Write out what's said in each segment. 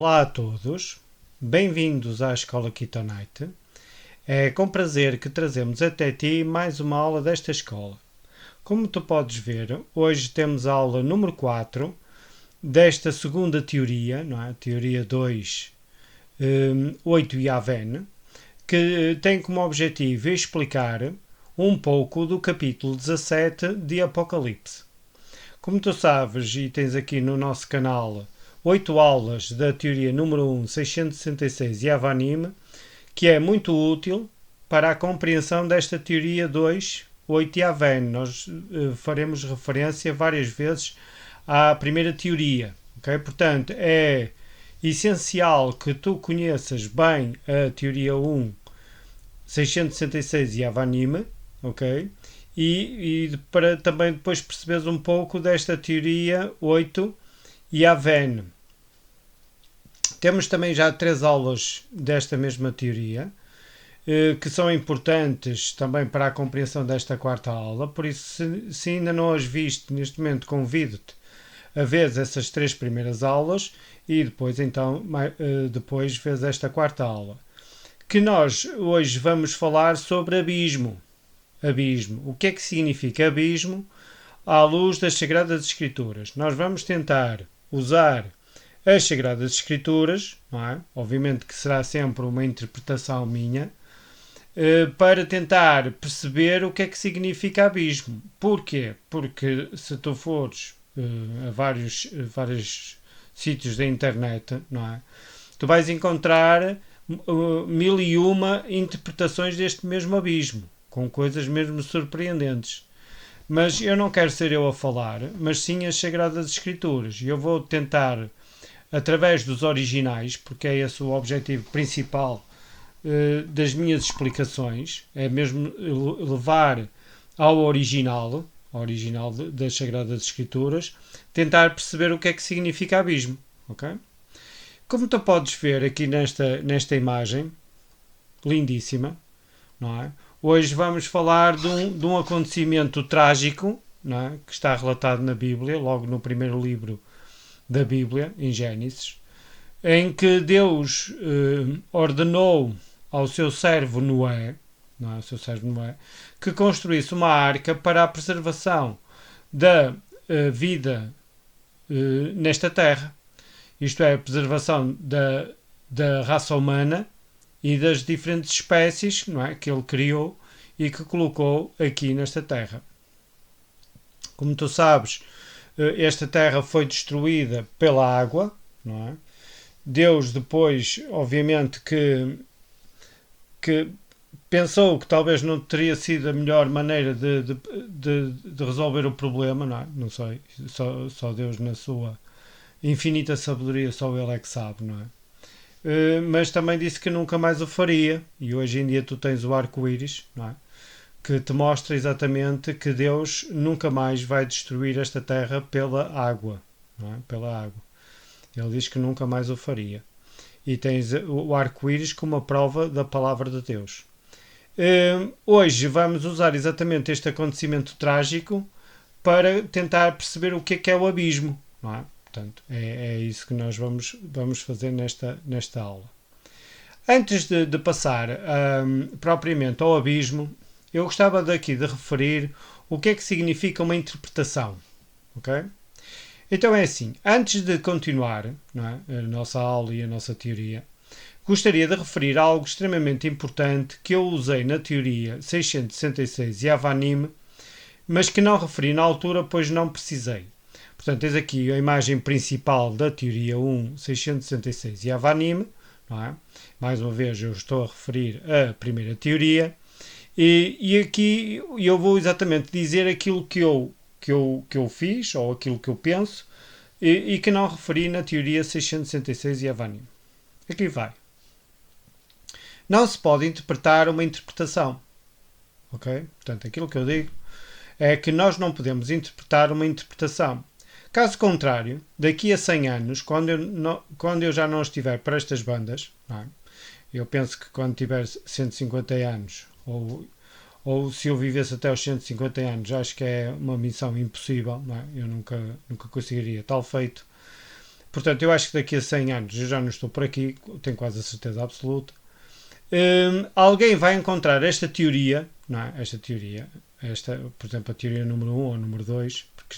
Olá a todos, bem-vindos à Escola Ketonite. É com prazer que trazemos até ti mais uma aula desta escola. Como tu podes ver, hoje temos a aula número 4 desta segunda teoria, não é? Teoria 2, 8 e Aven, que tem como objetivo explicar um pouco do capítulo 17 de Apocalipse. Como tu sabes e tens aqui no nosso canal 8 aulas da teoria número 1, 666 Yavanim, que é muito útil para a compreensão desta teoria 2, 8 Yavan. Nós faremos referência várias vezes à primeira teoria. Okay? Portanto, é essencial que tu conheças bem a teoria 1, 666 Yavanim, ok? E para também depois perceberes um pouco desta teoria 8 Yavan. Temos também já 3 aulas desta mesma teoria, que são importantes também para a compreensão desta quarta aula, por isso se ainda não as viste neste momento, convido-te a ver essas 3 primeiras aulas e depois então depois vês esta quarta aula. Que nós hoje vamos falar sobre abismo. Abismo. O que é que significa abismo à luz das Sagradas Escrituras? Nós vamos tentar usar as Sagradas Escrituras, não é? Obviamente que será sempre uma interpretação minha, para tentar perceber o que é que significa abismo. Porquê? Porque se tu fores a vários sítios da internet, não é? Tu vais encontrar 1001 interpretações deste mesmo abismo, com coisas mesmo surpreendentes. Mas eu não quero ser eu a falar, mas sim as Sagradas Escrituras. E eu vou tentar, através dos originais, porque é esse o objetivo principal das minhas explicações, é mesmo levar ao original das Sagradas Escrituras, tentar perceber o que é que significa abismo. Okay? Como tu podes ver aqui nesta imagem, lindíssima, não é? Hoje vamos falar de um acontecimento trágico, não é? Que está relatado na Bíblia, logo no primeiro livro da Bíblia, em Gênesis, em que Deus ordenou ao seu servo Noé, não é? Ao seu servo Noé, que construísse uma arca para a preservação da vida nesta terra. Isto é, a preservação da raça humana e das diferentes espécies, não é, que ele criou e que colocou aqui nesta terra. Como tu sabes, esta terra foi destruída pela água, não é? Deus depois, obviamente, que pensou que talvez não teria sido a melhor maneira de resolver o problema, não é? Não sei, só Deus na sua infinita sabedoria, só Ele é que sabe, não é? Mas também disse que nunca mais o faria, e hoje em dia tu tens o arco-íris, não é? Que te mostra exatamente que Deus nunca mais vai destruir esta terra pela água, não é? Pela água. Ele diz que nunca mais o faria. E tens o arco-íris como a prova da palavra de Deus. Hoje vamos usar exatamente este acontecimento trágico para tentar perceber o que é o abismo, não é? Portanto, é isso que nós vamos fazer nesta aula. Antes de passar propriamente ao abismo, eu gostava daqui de referir o que é que significa uma interpretação. Ok? Então é assim, antes de continuar, não é, a nossa aula e a nossa teoria, gostaria de referir algo extremamente importante que eu usei na teoria 666 Yavanim, mas que não referi na altura, pois não precisei. Portanto, tens aqui a imagem principal da teoria 1, 666 Yavanim, não é? Mais uma vez eu estou a referir a primeira teoria, e aqui eu vou exatamente dizer aquilo que eu fiz, ou aquilo que eu penso, e que não referi na teoria 666 Yavanim. Aqui vai. Não se pode interpretar uma interpretação. Ok? Portanto, aquilo que eu digo é que nós não podemos interpretar uma interpretação. Caso contrário, daqui a 100 anos, quando eu já não estiver para estas bandas, não é? Eu penso que quando tiver 150 anos, ou se eu vivesse até aos 150 anos, acho que é uma missão impossível, não é? Eu nunca conseguiria tal feito. Portanto, eu acho que daqui a 100 anos eu já não estou por aqui, tenho quase a certeza absoluta. Alguém vai encontrar esta teoria, não é? Por exemplo, a teoria número 1 ou número 2, porque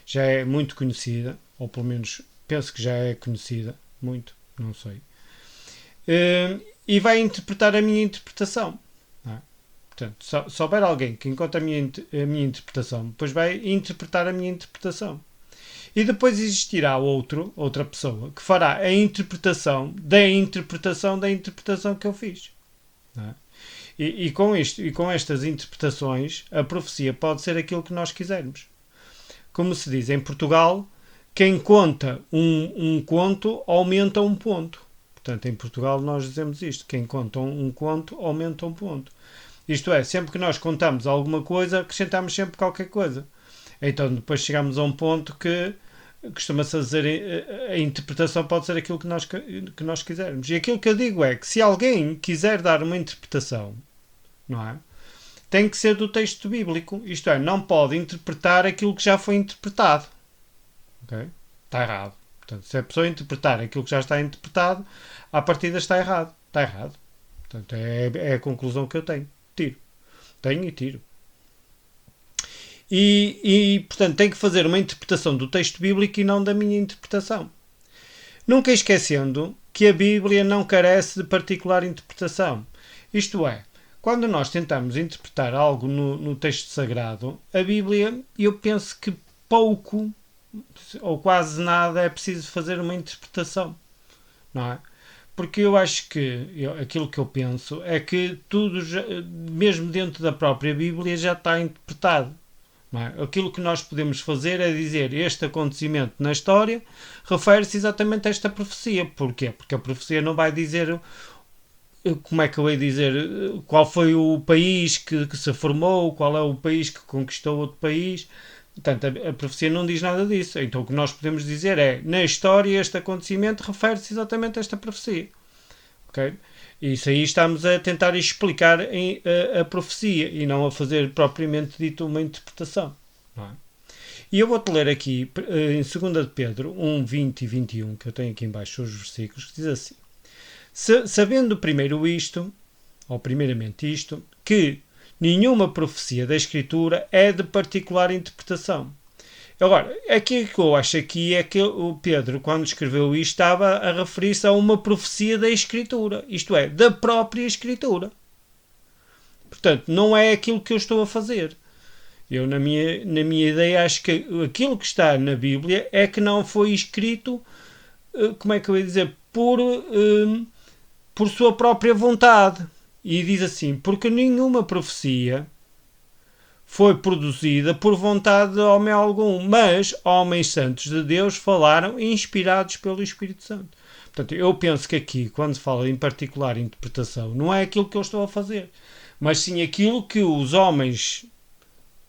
já é muito conhecida, ou pelo menos penso que já é conhecida, muito, não sei. E vai interpretar a minha interpretação. Não é? Portanto, se houver alguém que encontra a minha interpretação, depois vai interpretar a minha interpretação. E depois existirá outra pessoa que fará a interpretação da interpretação da interpretação que eu fiz. Não é? E com estas interpretações, a profecia pode ser aquilo que nós quisermos. Como se diz em Portugal, quem conta um conto aumenta um ponto. Portanto, em Portugal nós dizemos isto: quem conta um conto aumenta um ponto. Isto é, sempre que nós contamos alguma coisa, acrescentamos sempre qualquer coisa. Então depois chegamos a um ponto que costuma-se dizer a interpretação pode ser aquilo que nós quisermos. E aquilo que eu digo é que se alguém quiser dar uma interpretação, não é? Tem que ser do texto bíblico. Isto é, não pode interpretar aquilo que já foi interpretado. Okay? Está errado. Portanto, se a pessoa interpretar aquilo que já está interpretado, à partida está errado. Está errado. Portanto, é a conclusão que eu tenho. Tiro. Tenho e tiro. Portanto, tem que fazer uma interpretação do texto bíblico e não da minha interpretação. Nunca esquecendo que a Bíblia não carece de particular interpretação. Isto é, quando nós tentamos interpretar algo no texto sagrado, a Bíblia, eu penso que pouco ou quase nada é preciso fazer uma interpretação. Não é? Porque eu acho que aquilo que eu penso é que tudo, mesmo dentro da própria Bíblia, já está interpretado. Não é? Aquilo que nós podemos fazer é dizer este acontecimento na história refere-se exatamente a esta profecia. Porquê? Porque a profecia não vai dizer, como é que eu ia dizer, qual foi o país que se formou, qual é o país que conquistou outro país. Portanto, a profecia não diz nada disso. Então o que nós podemos dizer é, na história este acontecimento refere-se exatamente a esta profecia. Ok? Isso aí estamos a tentar explicar a profecia e não a fazer propriamente dito uma interpretação. Não é? E eu vou-te ler aqui em 2 de Pedro 1, 20 e 21, que eu tenho aqui em baixo os versículos, que diz assim: sabendo primeiramente isto, que nenhuma profecia da Escritura é de particular interpretação. Agora, aquilo que eu acho aqui é que o Pedro, quando escreveu isto, estava a referir-se a uma profecia da Escritura. Isto é, da própria Escritura. Portanto, não é aquilo que eu estou a fazer. Eu, na minha ideia, acho que aquilo que está na Bíblia é que não foi escrito, como é que eu ia dizer, por sua própria vontade. E diz assim, porque nenhuma profecia foi produzida por vontade de homem algum, mas homens santos de Deus falaram inspirados pelo Espírito Santo. Portanto, eu penso que aqui, quando se fala em particular interpretação, não é aquilo que eu estou a fazer, mas sim aquilo que os homens,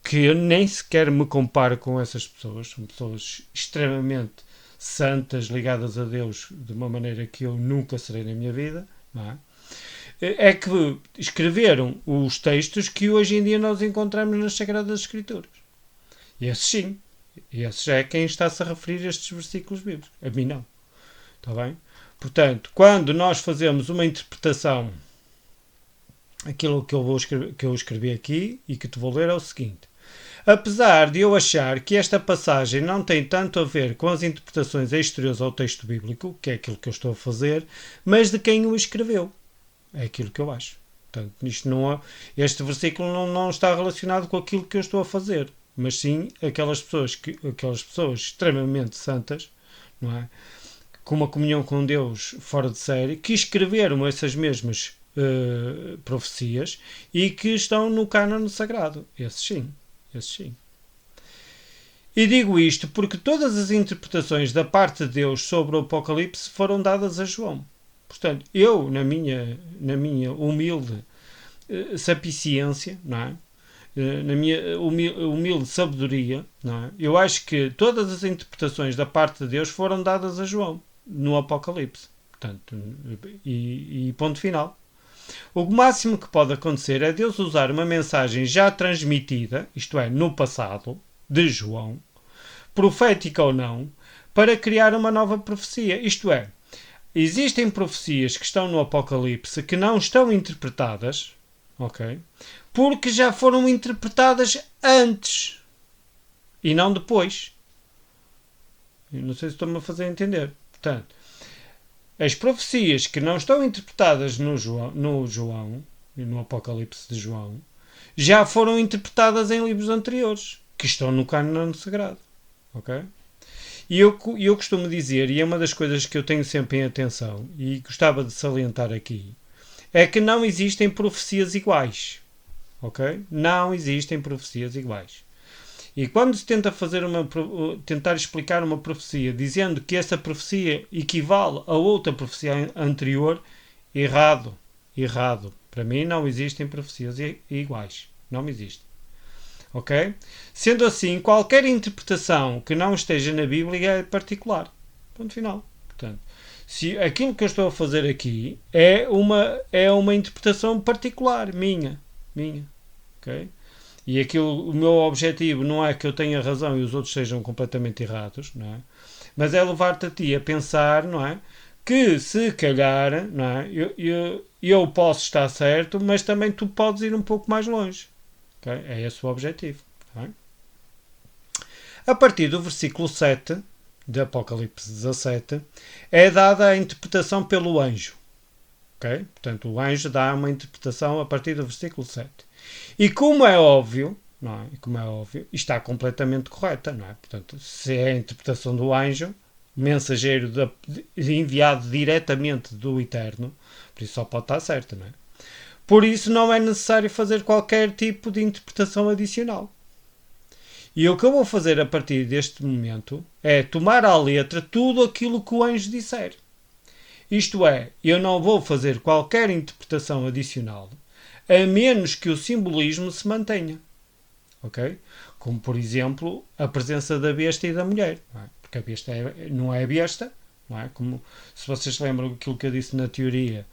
que eu nem sequer me comparo com essas pessoas, são pessoas extremamente santas, ligadas a Deus de uma maneira que eu nunca serei na minha vida, não é? É que escreveram os textos que hoje em dia nós encontramos nas Sagradas Escrituras. E esses sim. E esses é quem está-se a referir a estes versículos bíblicos. A mim não. Está bem? Portanto, quando nós fazemos uma interpretação, aquilo que eu escrevi aqui e que te vou ler é o seguinte. Apesar de eu achar que esta passagem não tem tanto a ver com as interpretações exteriores ao texto bíblico, que é aquilo que eu estou a fazer, mas de quem o escreveu. É aquilo que eu acho. Portanto, este versículo não está relacionado com aquilo que eu estou a fazer, mas sim aquelas pessoas extremamente santas, não é? Com uma comunhão com Deus fora de série, que escreveram essas mesmas profecias e que estão no cânone sagrado. Esses sim. E digo isto porque todas as interpretações da parte de Deus sobre o Apocalipse foram dadas a João. Portanto, eu, na minha humilde sapiência, não é? Na minha humilde sabedoria, não é? Eu acho que todas as interpretações da parte de Deus foram dadas a João no Apocalipse. Portanto, e ponto final. O máximo que pode acontecer é Deus usar uma mensagem já transmitida, isto é, no passado, de João, profética ou não, para criar uma nova profecia. Isto é, existem profecias que estão no Apocalipse que não estão interpretadas, ok? Porque já foram interpretadas antes e não depois. Eu não sei se estou-me a fazer entender. Portanto, as profecias que não estão interpretadas no João e no Apocalipse de João já foram interpretadas em livros anteriores, que estão no cânone sagrado. Ok? E eu costumo dizer, e é uma das coisas que eu tenho sempre em atenção, e gostava de salientar aqui, é que não existem profecias iguais. Ok? Não existem profecias iguais. E quando se tenta tentar explicar uma profecia dizendo que essa profecia equivale a outra profecia anterior, errado. Errado. Para mim não existem profecias iguais. Não existem. Ok? Sendo assim, qualquer interpretação que não esteja na Bíblia é particular. Ponto final. Portanto, se aquilo que eu estou a fazer aqui é uma interpretação particular, minha. Ok? E aquilo, o meu objetivo não é que eu tenha razão e os outros sejam completamente errados, não é? Mas é levar-te a ti a pensar, não é? Que se calhar, não é? Eu posso estar certo, mas também tu podes ir um pouco mais longe. Okay? É esse o objetivo. Tá bem? A partir do versículo 7 de Apocalipse 17 é dada a interpretação pelo anjo. Okay? Portanto, o anjo dá uma interpretação a partir do versículo 7. E como é óbvio, não é? Como é óbvio, está completamente correta, não é? Portanto, se é a interpretação do anjo, mensageiro enviado diretamente do Eterno, por isso só pode estar certo, não é? Por isso não é necessário fazer qualquer tipo de interpretação adicional. E o que eu vou fazer a partir deste momento é tomar à letra tudo aquilo que o anjo disser. Isto é, eu não vou fazer qualquer interpretação adicional, a menos que o simbolismo se mantenha. Ok? Como, por exemplo, a presença da besta e da mulher. Não é? Porque a besta não é besta. Não é? Como, se vocês lembram aquilo que eu disse na teoria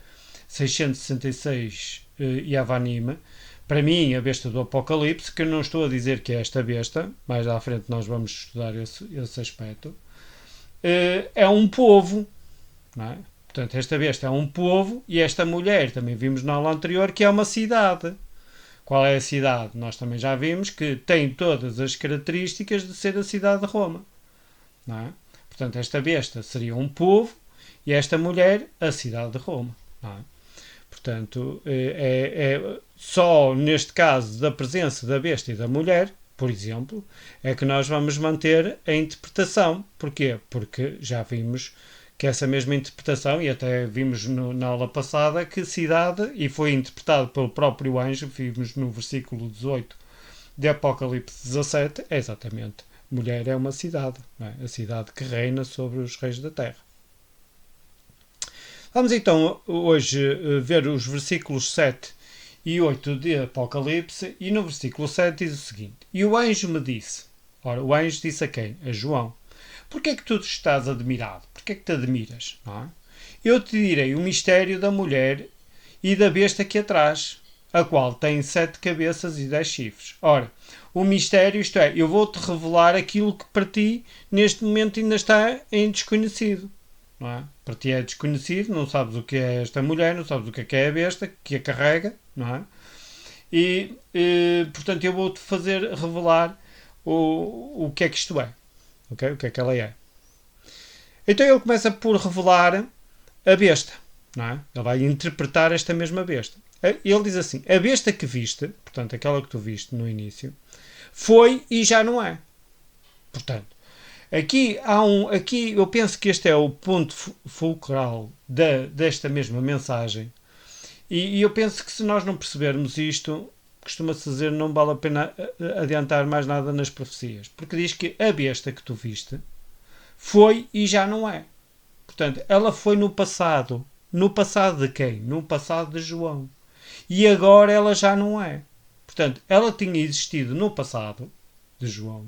666 Yavanim, para mim, a besta do Apocalipse, que eu não estou a dizer que é esta besta, mais à frente nós vamos estudar esse aspecto, é um povo. Não é? Portanto, esta besta é um povo e esta mulher, também vimos na aula anterior, que é uma cidade. Qual é a cidade? Nós também já vimos que tem todas as características de ser a cidade de Roma. Não é? Portanto, esta besta seria um povo e esta mulher a cidade de Roma. Não é? Portanto, só neste caso da presença da besta e da mulher, por exemplo, é que nós vamos manter a interpretação. Porquê? Porque já vimos que essa mesma interpretação, e até vimos na aula passada, que cidade, e foi interpretado pelo próprio anjo, vimos no versículo 18 de Apocalipse 17, é exatamente, mulher é uma cidade, não é? A cidade que reina sobre os reis da terra. Vamos então hoje ver os versículos 7 e 8 de Apocalipse, e no versículo 7 diz o seguinte: E o anjo me disse, ora, o anjo disse a quem? A João. Porquê é que tu estás admirado? Porquê é que te admiras? Não é? Eu te direi o mistério da mulher e da besta que a traz, a qual tem 7 cabeças e 10 chifres. Ora, o mistério, isto é, eu vou-te revelar aquilo que para ti neste momento ainda está em desconhecido. Não é? Para ti é desconhecido, não sabes o que é esta mulher, não sabes o que é a besta que a carrega, não é? E portanto, eu vou-te fazer revelar o que é que isto é. Okay? O que é que ela é? Então ele começa por revelar a besta. Não é? Ele vai interpretar esta mesma besta. Ele diz assim: a besta que viste, portanto aquela que tu viste no início, foi e já não é. Portanto, aqui eu penso que este é o ponto fulcral desta mesma mensagem. E eu penso que se nós não percebermos isto, costuma-se dizer, não vale a pena adiantar mais nada nas profecias. Porque diz que a besta que tu viste foi e já não é. Portanto, ela foi no passado. No passado de quem? No passado de João. E agora ela já não é. Portanto, ela tinha existido no passado de João.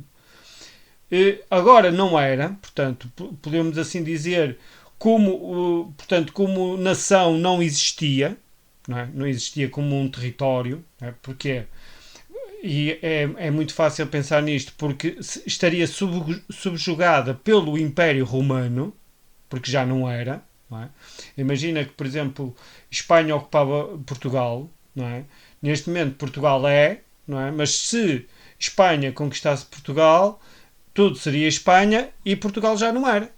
Agora não era. Portanto, podemos assim dizer, como nação não existia. Não existia como um território. Não é? Porque é muito fácil pensar nisto, porque estaria subjugada pelo Império Romano, porque já não era. Não é? Imagina que, por exemplo, Espanha ocupava Portugal, não é? Neste momento Portugal não é? Mas se Espanha conquistasse Portugal, tudo seria Espanha e Portugal já não era.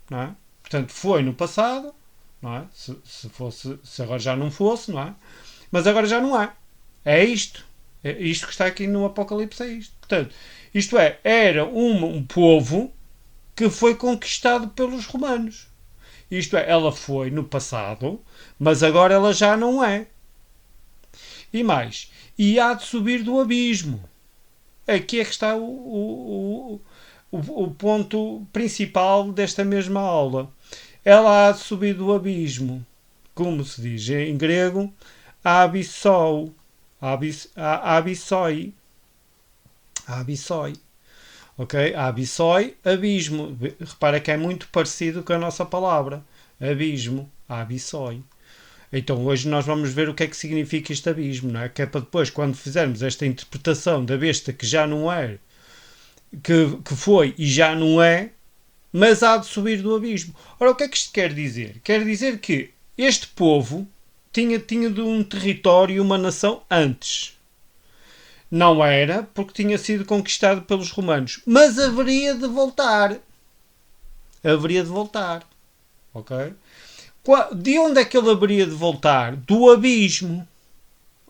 Não é? Portanto, foi no passado, não é? Se agora já não fosse, não é? Mas agora já não é. É isto. É isto que está aqui no Apocalipse, é isto. Portanto, isto é, era um povo que foi conquistado pelos romanos. Isto é, ela foi no passado, mas agora ela já não é. E mais, e há de subir do abismo. Aqui é que está o ponto principal desta mesma aula. Ela há de subir do abismo. Como se diz em grego, abissou. Abissoi. Abissoi. Ok? Abissoi, abismo. Repara que é muito parecido com a nossa palavra. Abismo. Abissoi. Então hoje nós vamos ver o que é que significa este abismo, não é? Que é para depois, quando fizermos esta interpretação da besta que já não é, que foi e já não é, mas há de subir do abismo. Ora, o que é que isto quer dizer? Quer dizer que este povo tinha de um território, uma nação antes. Não era, porque tinha sido conquistado pelos romanos. Mas haveria de voltar. Haveria de voltar. Ok? De onde é que ele haveria de voltar? Do abismo.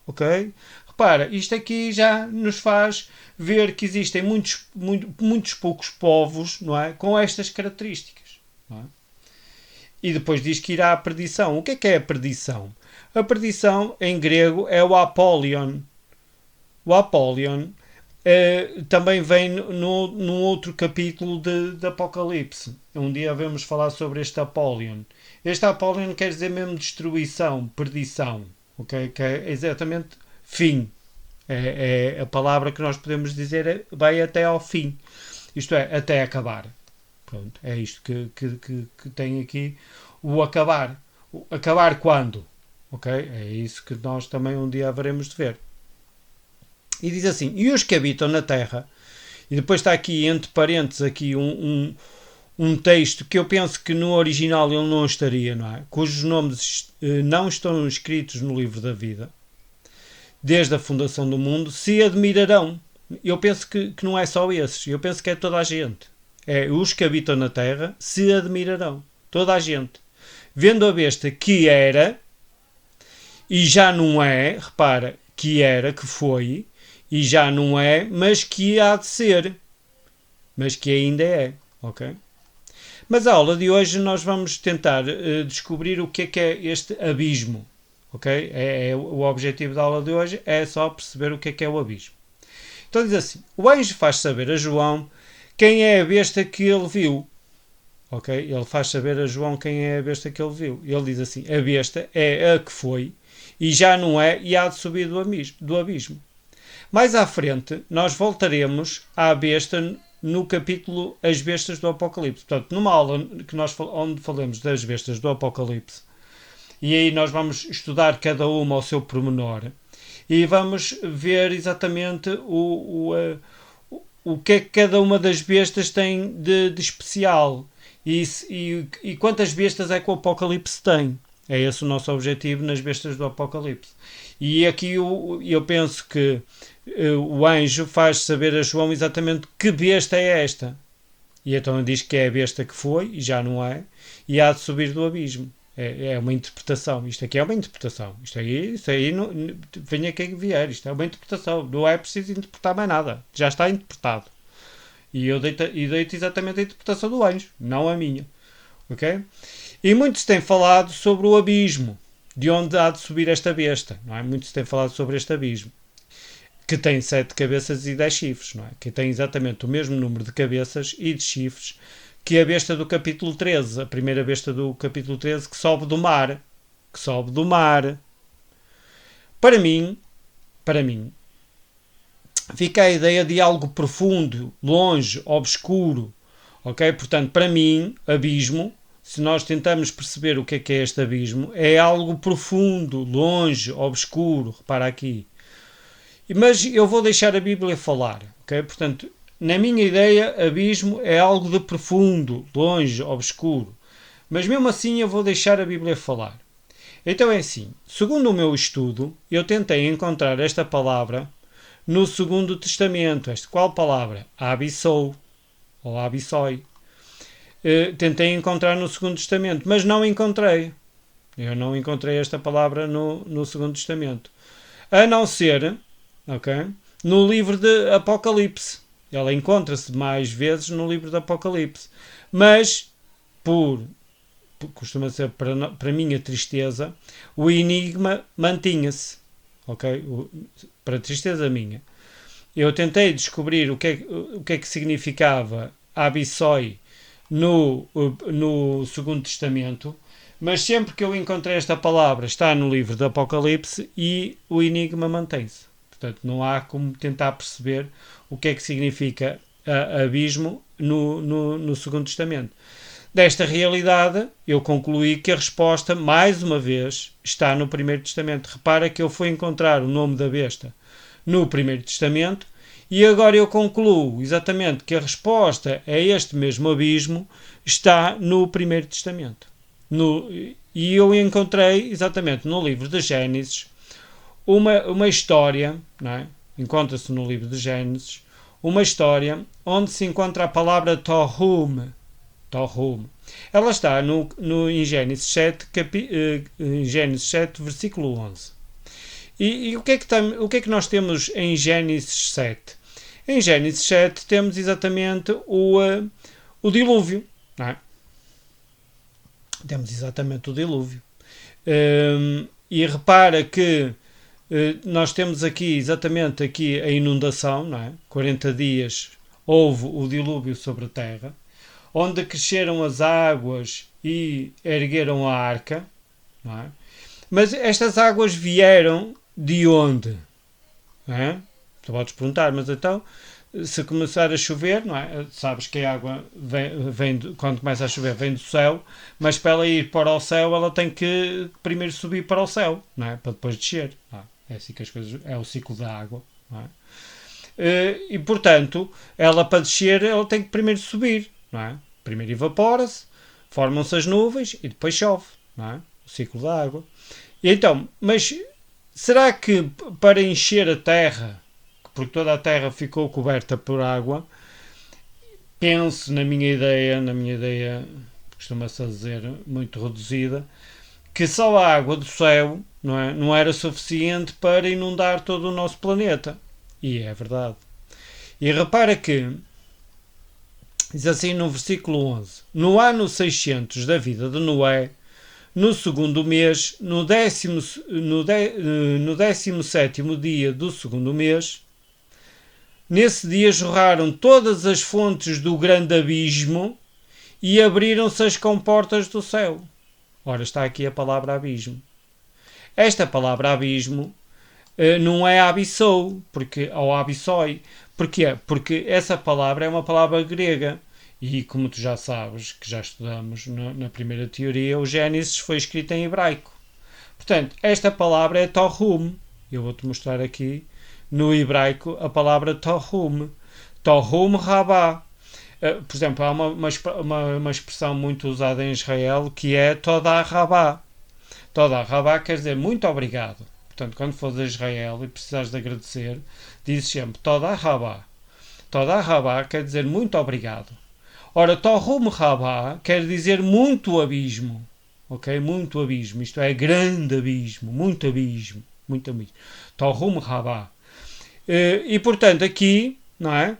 Ok? Repara, isto aqui já nos faz ver que existem muitos poucos povos, não é? Com estas características. Não é? E depois diz que irá à perdição. O que é a perdição? A perdição, em grego, é o apolion. O apolion também vem no outro capítulo de Apocalipse. Um dia vamos falar sobre este apolion. Este apolion quer dizer mesmo destruição, perdição. Okay? Que é exatamente fim. É a palavra que nós podemos dizer vai até ao fim. Isto é, até acabar. Pronto, é isto que tem aqui o acabar. O acabar quando? Ok? É isso que nós também um dia haveremos de ver. E diz assim, e os que habitam na terra, e depois está aqui entre parênteses aqui um texto que eu penso que no original ele não estaria, não é? Cujos nomes não estão escritos no livro da vida, desde a fundação do mundo, se admirarão. Eu penso que não é só esses, eu penso que é toda a gente. É os que habitam na terra se admirarão. Toda a gente. Vendo a besta que era e já não é, repara, que era, que foi, e já não é, mas que há de ser. Mas que ainda é. Ok? Mas a aula de hoje nós vamos tentar descobrir o que é este abismo. Ok? O objetivo da aula de hoje é só perceber o que é o abismo. Então diz assim, o anjo faz saber a João quem é a besta que ele viu. Ok? Ele faz saber a João quem é a besta que ele viu. Ele diz assim, a besta é a que foi e já não é e há de subir do abismo. Mais à frente, nós voltaremos à besta no capítulo As Bestas do Apocalipse. Portanto, numa aula que onde falamos das bestas do Apocalipse, e aí nós vamos estudar cada uma ao seu pormenor, e vamos ver exatamente o que é que cada uma das bestas tem de especial e quantas bestas é que o Apocalipse tem. É esse o nosso objetivo nas bestas do Apocalipse. E aqui eu penso que o anjo faz saber a João exatamente que besta é esta. E então diz que é a besta que foi, e já não é, e há de subir do abismo. É uma interpretação. Isto aqui é uma interpretação. Isto aí não, venha quem vier. Isto é uma interpretação. Não é preciso interpretar mais nada. Já está interpretado. E eu deito exatamente a interpretação do anjo, não a minha. Ok? E muitos têm falado sobre o abismo, de onde há de subir esta besta. Não é? Muitos têm falado sobre este abismo, que tem 7 cabeças e 10 chifres. Não é? Que tem exatamente o mesmo número de cabeças e de chifres que a besta do capítulo 13, a primeira besta do capítulo 13, que sobe do mar. Que sobe do mar. Para mim, fica a ideia de algo profundo, longe, obscuro. Ok? Portanto, para mim, abismo, se nós tentamos perceber o que é este abismo, é algo profundo, longe, obscuro. Repara aqui. Mas eu vou deixar a Bíblia falar, ok? Portanto, na minha ideia, abismo é algo de profundo, longe, obscuro. Mas mesmo assim eu vou deixar a Bíblia falar. Então é assim, segundo o meu estudo, eu tentei encontrar esta palavra no Segundo Testamento. Esta qual palavra? Abissou, ou abissoi. Tentei encontrar no Segundo Testamento, mas não encontrei. Eu não encontrei esta palavra no Segundo Testamento. A não ser, ok, no livro de Apocalipse. Ela encontra-se mais vezes no livro de Apocalipse. Mas, costuma ser para minha tristeza, o enigma mantinha-se. Ok? Para tristeza minha. Eu tentei descobrir o que é que significava Abissoi no Segundo Testamento, mas sempre que eu encontrei esta palavra está no livro do Apocalipse e o enigma mantém-se. Portanto, não há como tentar perceber o que é que significa abismo no Segundo Testamento. Desta realidade, eu concluí que a resposta, mais uma vez, está no Primeiro Testamento. Repara que eu fui encontrar o nome da besta no Primeiro Testamento e agora eu concluo exatamente que a resposta a este mesmo abismo está no Primeiro Testamento. E eu encontrei exatamente no livro de Gênesis uma história, não é? Encontra-se no livro de Gênesis, uma história onde se encontra a palavra Tohum. Tohum. Ela está em Gênesis 7, em Gênesis 7, versículo 11. E o que é que nós temos em Gênesis 7? Em Gênesis 7 temos exatamente o dilúvio. Não é? Temos exatamente o dilúvio. E repara que nós temos exatamente aqui a inundação, não é? 40 dias houve o dilúvio sobre a terra, onde cresceram as águas e ergueram a arca, não é? Mas estas águas vieram de onde? Não é? Tu podes perguntar, mas então, se começar a chover, não é? Sabes que a água quando começa a chover, vem do céu, mas para ela ir para o céu, ela tem que primeiro subir para o céu, não é? Para depois descer. É assim que as coisas. É o ciclo da água, não é? E portanto, ela para descer, ela tem que primeiro subir, não é? Primeiro evapora-se, formam-se as nuvens e depois chove, não é? O ciclo da água. E então, mas será que para encher a terra, porque toda a terra ficou coberta por água, penso na minha ideia, costuma-se dizer, muito reduzida, que só a água do céu não era suficiente para inundar todo o nosso planeta. E é verdade. E repara que, diz assim no versículo 11, no ano 600 da vida de Noé, no segundo mês, no 17º dia do segundo mês, nesse dia jorraram todas as fontes do grande abismo e abriram-se as comportas do céu. Ora, está aqui a palavra abismo. Esta palavra abismo não é abissou, ou abissoi. Porquê? Porque essa palavra é uma palavra grega. E como tu já sabes, que já estudamos na primeira teoria, o Gênesis foi escrito em hebraico. Portanto, esta palavra é tohum. Eu vou-te mostrar aqui no hebraico a palavra tohum. Tohum rabá. Por exemplo, há uma expressão muito usada em Israel que é todá rabá. Todá rabá quer dizer muito obrigado. Portanto, quando fores a Israel e precisares de agradecer, dizes sempre todá rabá. Todá rabá quer dizer muito obrigado. Ora, Tohum Rabá quer dizer muito abismo. Ok? Muito abismo. Isto é, grande abismo. Muito abismo. Muito abismo. Tohum Rabá. E, portanto, aqui, não é?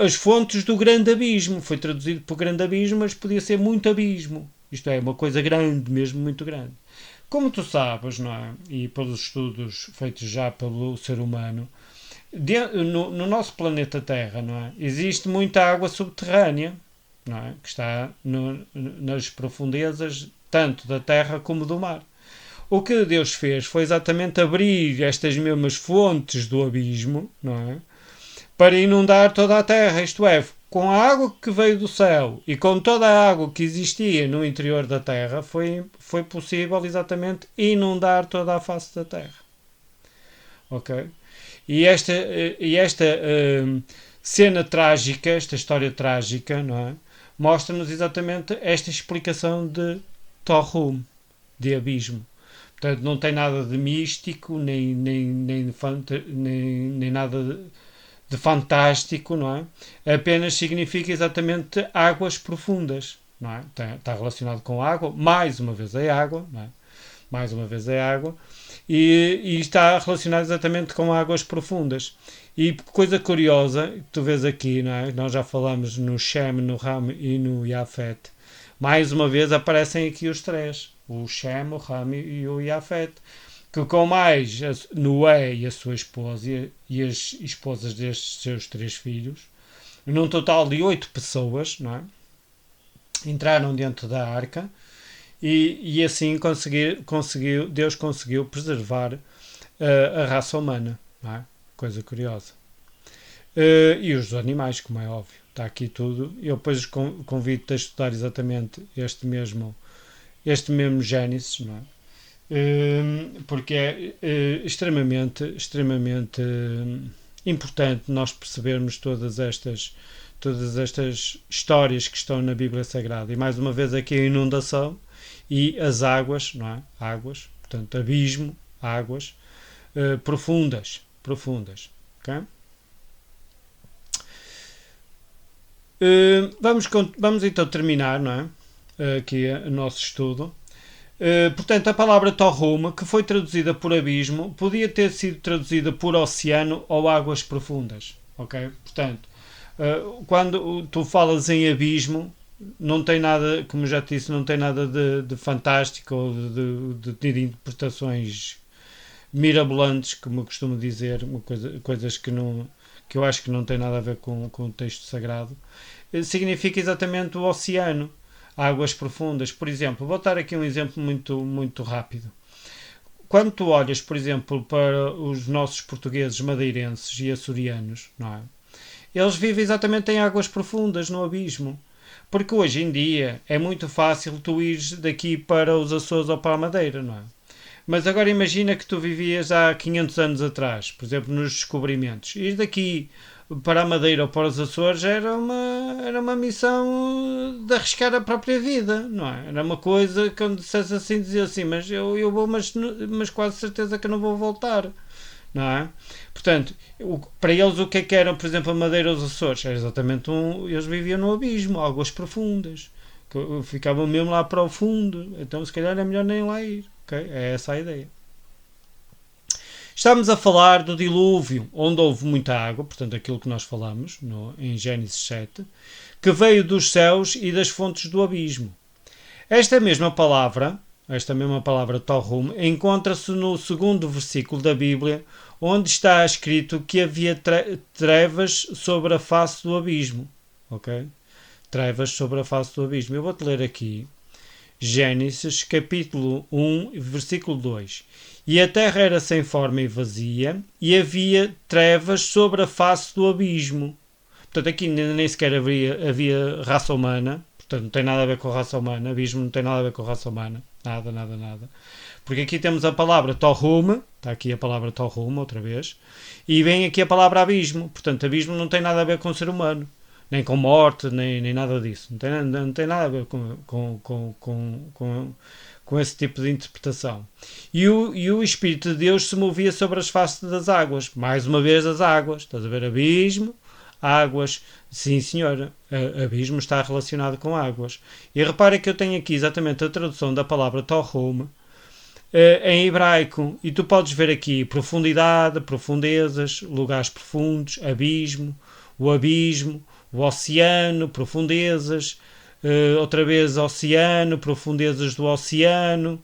As fontes do grande abismo. Foi traduzido por grande abismo, mas podia ser muito abismo. Isto é, uma coisa grande, mesmo muito grande. Como tu sabes, não é? E pelos estudos feitos já pelo ser humano, no nosso planeta Terra, não é? Existe muita água subterrânea, não é? Que está nas profundezas tanto da Terra como do mar. O que Deus fez foi exatamente abrir estas mesmas fontes do abismo, não é? Para inundar toda a Terra, isto é, com a água que veio do céu e com toda a água que existia no interior da Terra, foi possível exatamente inundar toda a face da Terra. Ok? E esta cena trágica, esta história trágica, não é? Mostra-nos exatamente esta explicação de Tohum, de abismo. Portanto, não tem nada de místico, nem nada de fantástico, não é? Apenas significa exatamente águas profundas, não é? Está relacionado com água, mais uma vez é água, não é? Mais uma vez é água, e está relacionado exatamente com águas profundas. E coisa curiosa, que tu vês aqui, não é? Nós já falamos no Shem, no Ham e no Yafet. Mais uma vez aparecem aqui os três, o Shem, o Ham e o Yafet, que com mais Noé e a sua esposa e as esposas destes seus 3 filhos, num total de 8 pessoas, não é? Entraram dentro da arca e assim Deus conseguiu preservar a raça humana, não é? Coisa curiosa. E os animais, como é óbvio. Está aqui tudo. Eu depois convido-te a estudar exatamente este mesmo Gênesis, não é? Porque é extremamente importante nós percebermos todas estas histórias que estão na Bíblia Sagrada. E mais uma vez aqui a inundação e as águas, não é? Águas, portanto, abismo, águas profundas. Okay? Vamos então terminar, não é? Aqui o nosso estudo. Portanto, a palavra Tohum, que foi traduzida por abismo, podia ter sido traduzida por oceano ou águas profundas. Ok? Portanto, quando tu falas em abismo, não tem nada, como já te disse, não tem nada de fantástico ou de interpretações mirabolantes, como eu costumo dizer, coisas que eu acho que não tem nada a ver com o texto sagrado. Significa exatamente o oceano, águas profundas. Por exemplo, vou dar aqui um exemplo muito rápido. Quando tu olhas, por exemplo, para os nossos portugueses madeirenses e açorianos, não é? Eles vivem exatamente em águas profundas, no abismo. Porque hoje em dia é muito fácil tu ires daqui para os Açores ou para a Madeira, não é? Mas agora imagina que tu vivias há 500 anos atrás, por exemplo, nos descobrimentos. Ir daqui para a Madeira ou para os Açores era uma missão de arriscar a própria vida, não é? Era uma coisa que quando dissesse assim, dizia assim, mas eu vou, mas quase certeza que eu não vou voltar, não é? Portanto, para eles o que era, por exemplo, a Madeira ou os Açores? Era exatamente eles viviam no abismo, águas profundas, que ficavam mesmo lá para o fundo, então se calhar é melhor nem lá ir. Okay? É essa a ideia. Estamos a falar do dilúvio, onde houve muita água, portanto aquilo que nós falamos em Gênesis 7, que veio dos céus e das fontes do abismo. Esta mesma palavra Tohum, encontra-se no segundo versículo da Bíblia, onde está escrito que havia trevas sobre a face do abismo. Ok? Trevas sobre a face do abismo. Eu vou-te ler aqui. Gênesis, capítulo 1, versículo 2. E a terra era sem forma e vazia, e havia trevas sobre a face do abismo. Portanto, aqui nem sequer havia raça humana. Portanto, não tem nada a ver com a raça humana. Abismo não tem nada a ver com a raça humana. Nada. Porque aqui temos a palavra Tohum. Está aqui a palavra Tohum, outra vez. E vem aqui a palavra abismo. Portanto, abismo não tem nada a ver com o ser humano. Nem com morte, nem nada disso. Não tem nada a ver com esse tipo de interpretação. E o Espírito de Deus se movia sobre as faces das águas. Mais uma vez as águas. Estás a ver? Abismo, águas. Sim, senhora. Abismo está relacionado com águas. E repara que eu tenho aqui exatamente a tradução da palavra Tohum em hebraico. E tu podes ver aqui profundidade, profundezas, lugares profundos, abismo, o oceano, profundezas, outra vez oceano, profundezas do oceano,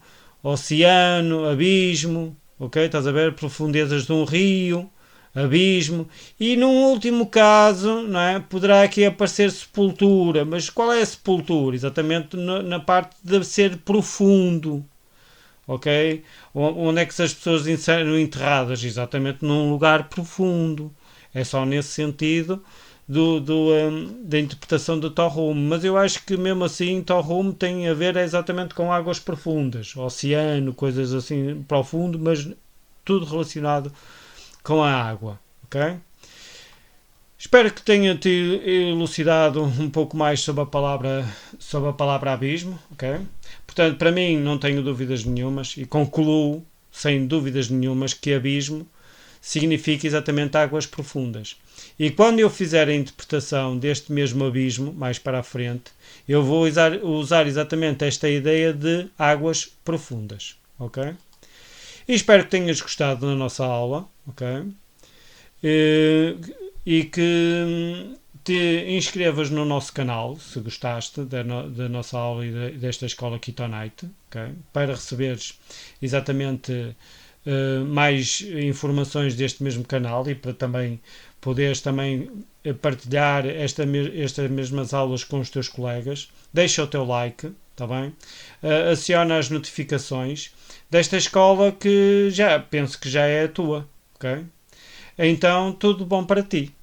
abismo, ok? Estás a ver? Profundezas de um rio, abismo. E num último caso, não é? Poderá aqui aparecer sepultura, mas qual é a sepultura? Exatamente na parte de ser profundo, ok? Onde é que as pessoas são enterradas? Exatamente num lugar profundo. É só nesse sentido da interpretação do Tohum, mas eu acho que mesmo assim Tohum tem a ver exatamente com águas profundas, oceano, coisas assim profundo, mas tudo relacionado com a água, ok? Espero que tenha te elucidado um pouco mais sobre a palavra abismo, ok? Portanto, para mim não tenho dúvidas nenhumas e concluo sem dúvidas nenhumas que abismo significa exatamente águas profundas. E quando eu fizer a interpretação deste mesmo abismo, mais para a frente, eu vou usar exatamente esta ideia de águas profundas, ok? E espero que tenhas gostado da nossa aula, ok? E que te inscrevas no nosso canal, se gostaste da nossa aula e desta escola Ketonite, okay? Para receberes exatamente mais informações deste mesmo canal e para também poderes também partilhar estas mesmas aulas com os teus colegas. Deixa o teu like, tá bem? Aciona as notificações desta escola que já penso que já é a tua, ok? Então, tudo bom para ti.